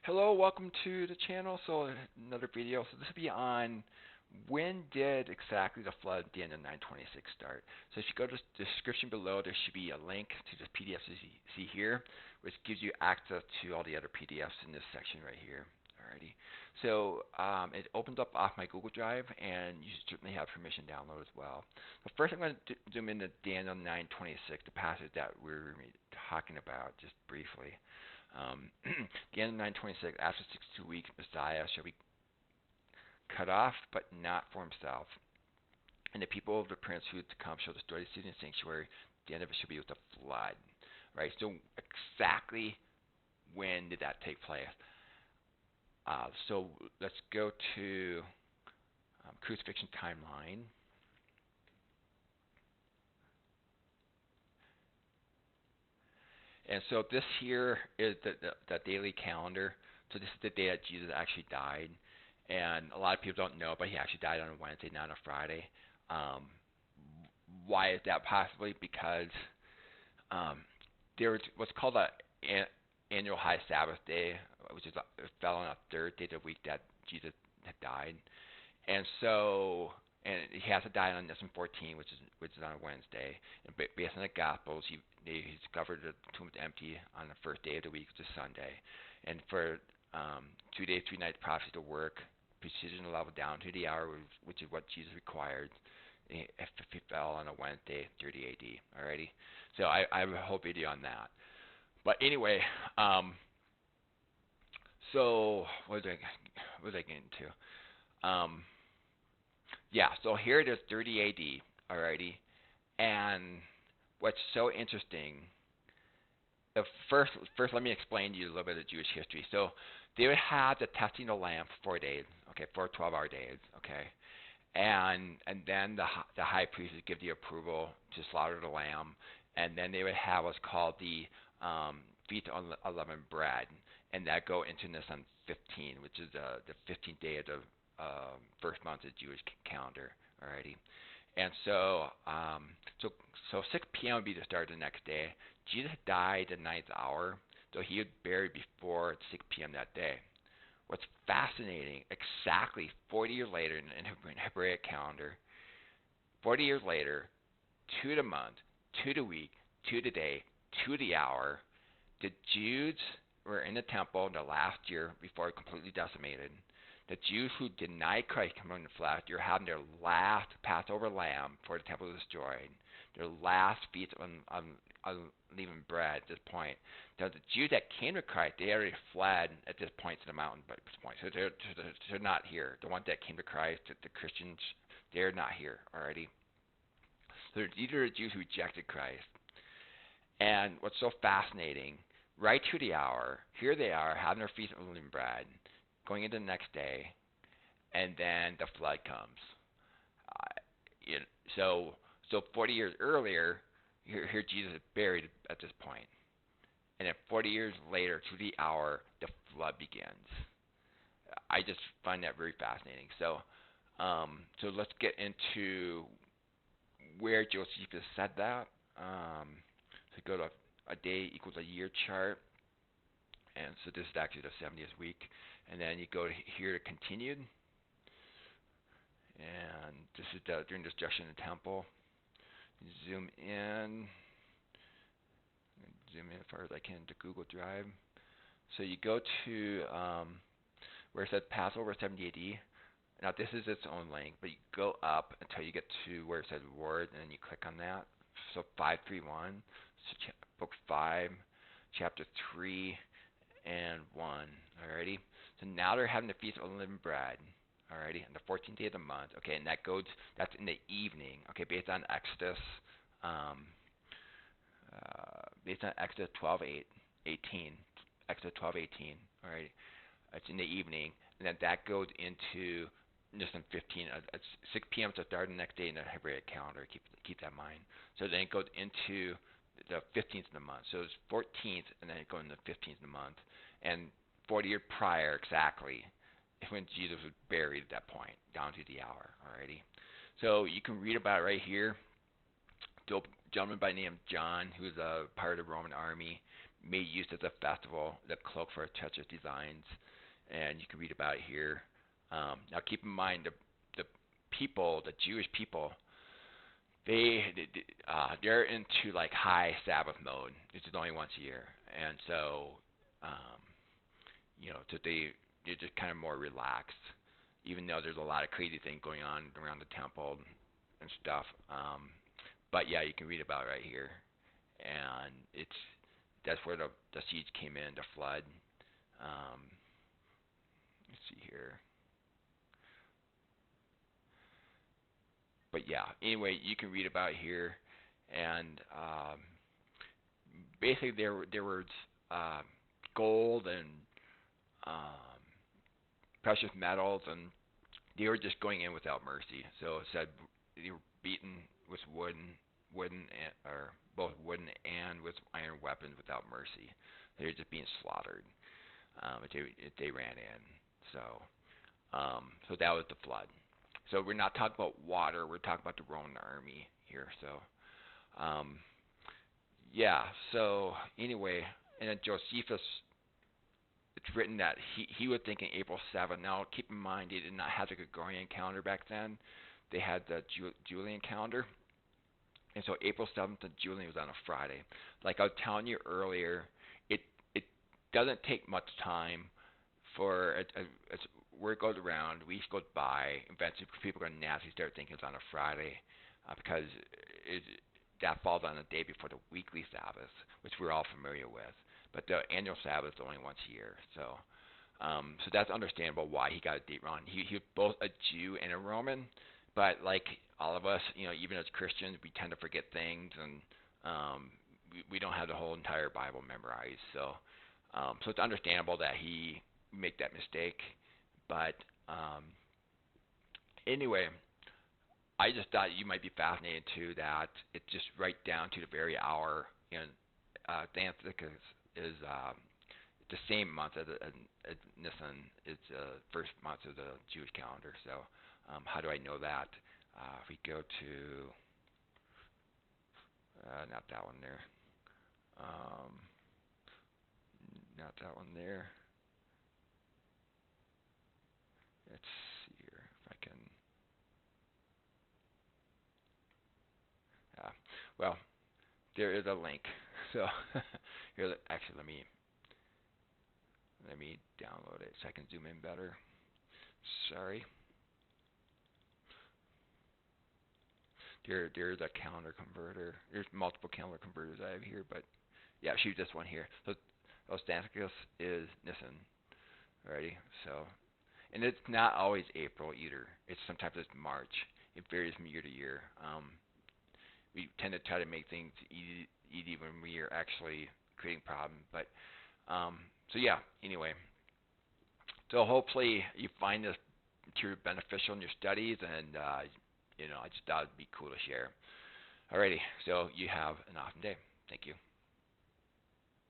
Hello, welcome to the channel. So another video. So this will be on when did exactly the flood at the end of 926 start. So if you go to the description below, there should be a link to this PDF you see here, which gives you access to all the other PDFs in this section right here. Alrighty. So it opens up off my Google Drive, and you certainly have permission to download as well. But first, I'm going to zoom into Daniel 926, the passage that we're talking about just briefly. Daniel 9:26. After 62 weeks, Messiah shall be cut off, but not for himself. And the people of the prince who is to come shall destroy the city and sanctuary. The end of it shall be with a flood. Right. So exactly when did that take place? So let's go to crucifixion timeline. And so this here is the daily calendar. So this is the day that Jesus actually died. And a lot of people don't know, but he actually died on a Wednesday, not a Friday. Um, why is that? Possibly because there was what's called an annual high Sabbath day, which it fell on a third day of the week that Jesus had died. And so, and he has to die on Nisan 14, which is on a Wednesday. And based on the Gospels, he discovered the tomb was empty on the first day of the week, which is Sunday. And for 2 days, 3 nights, prophecy to work, precision level down to the hour, which is what Jesus required. If he fell on a Wednesday, 30 AD. Alrighty. So I have a whole video on that. But anyway, so what was I getting to? Yeah, so here it is, 30 AD, alrighty. And what's so interesting, first let me explain to you a little bit of Jewish history. So they would have the testing of the lamb for 4 days, okay, 4 12-hour days, okay. And then the high priest would give the approval to slaughter the lamb, and then they would have what's called the Feast of Unleavened Bread, and that go into Nisan 15, which is the 15th day of the first month of the Jewish calendar. Alrighty, and so 6 p.m. would be the start of the next day. Jesus died the ninth hour, so he was buried before 6 p.m. that day. What's fascinating, exactly 40 years later in Hebraic calendar, 40 years later, to the month, to the week, to the day, to the hour, the Jews were in the temple the last year before it completely decimated. The Jews who denied Christ coming in the flesh, they're having their last Passover lamb before the temple was destroyed, their last feast of unleavened bread at this point. Now, the Jews that came to Christ, they already fled at this point to the mountain. But at this point, so they're not here. The ones that came to Christ, the Christians, they're not here already. So these are the Jews who rejected Christ. And what's so fascinating, right to the hour, here they are having their feast of unleavened bread, going into the next day, and then the flood comes. So 40 years earlier, here Jesus is buried at this point. And then 40 years later, to the hour, the flood begins. I just find that very fascinating. So let's get into where Josephus said that. So go to a day equals a year chart. And so this is actually the 70th week. And then you go here to continued. And this is during destruction of the temple. Zoom in as far as I can to Google Drive. So you go to where it says Passover 70 AD. Now this is its own link, but you go up until you get to where it says Word, and then you click on that. So 531, so book 5, chapter 3 and 1. Alrighty. So now they're having the Feast of Unleavened Bread. Alrighty, on the 14th day of the month. Okay, and that's in the evening. Okay, based on Exodus. Based on Exodus 12:18, Exodus 12:18. All right, it's in the evening, and then that goes into Nisan 15. It's 6 p.m. to start the next day in the Hebraic calendar. Keep that in mind. So then it goes into the 15th of the month. So it's 14th, and then it goes into the 15th of the month. And 40 years prior, exactly, is when Jesus was buried at that point, down to the hour. Alrighty. So you can read about it right here. Gentleman by the name of John, who's a part of the Roman army, made use of the festival, the cloak for treacherous designs, and you can read about it here. Now keep in mind the people, the Jewish people, they're into like high Sabbath mode. It's just only once a year, and so um, so they're just kind of more relaxed, even though there's a lot of crazy things going on around the temple and stuff. But yeah, you can read about it right here, and that's where the siege came in, the flood. Um, let's see here. But yeah, anyway, you can read about it here, and basically there was uh, gold and um, precious metals, and they were just going in without mercy. So it said they were beaten with or both wooden and with iron weapons without mercy. They were just being slaughtered if they ran in. So so that was the flood. So we're not talking about water. We're talking about the Roman army here. So um, yeah. So anyway, and then Josephus, it's written that he was thinking April 7th. Now keep in mind they did not have the Gregorian calendar back then. They had the Julian calendar, and so April 7th of Julian was on a Friday. Like I was telling you earlier, it doesn't take much time for as word goes around, weeks goes by, eventually people are going to naturally start thinking it's on a Friday because it, that falls on the day before the weekly Sabbath, which we're all familiar with. But the annual Sabbath is only once a year, so that's understandable why he got a date wrong. He was both a Jew and a Roman, but like all of us, even as Christians, we tend to forget things, and we don't have the whole entire Bible memorized. So it's understandable that he make that mistake. But anyway, I just thought you might be fascinated too that it's just right down to the very hour. Thanksgiving is the same month as Nisan. It's the first month of the Jewish calendar. So how do I know that? If we go to not that one there, um, not that one there. Let's see here if I can. Well, there is a link. So here, actually, let me download it so I can zoom in better. Sorry. There's a calendar converter. There's multiple calendar converters I have here, but yeah, shoot this one here. So Ostankos is Nisan. Alrighty. So, and it's not always April either. It's sometimes it's March. It varies from year to year. We tend to try to make things easy when we are actually creating problems. But so yeah. Anyway, so hopefully you find this material beneficial in your studies, and I just thought it'd be cool to share. Alrighty, so you have an awesome day. Thank you.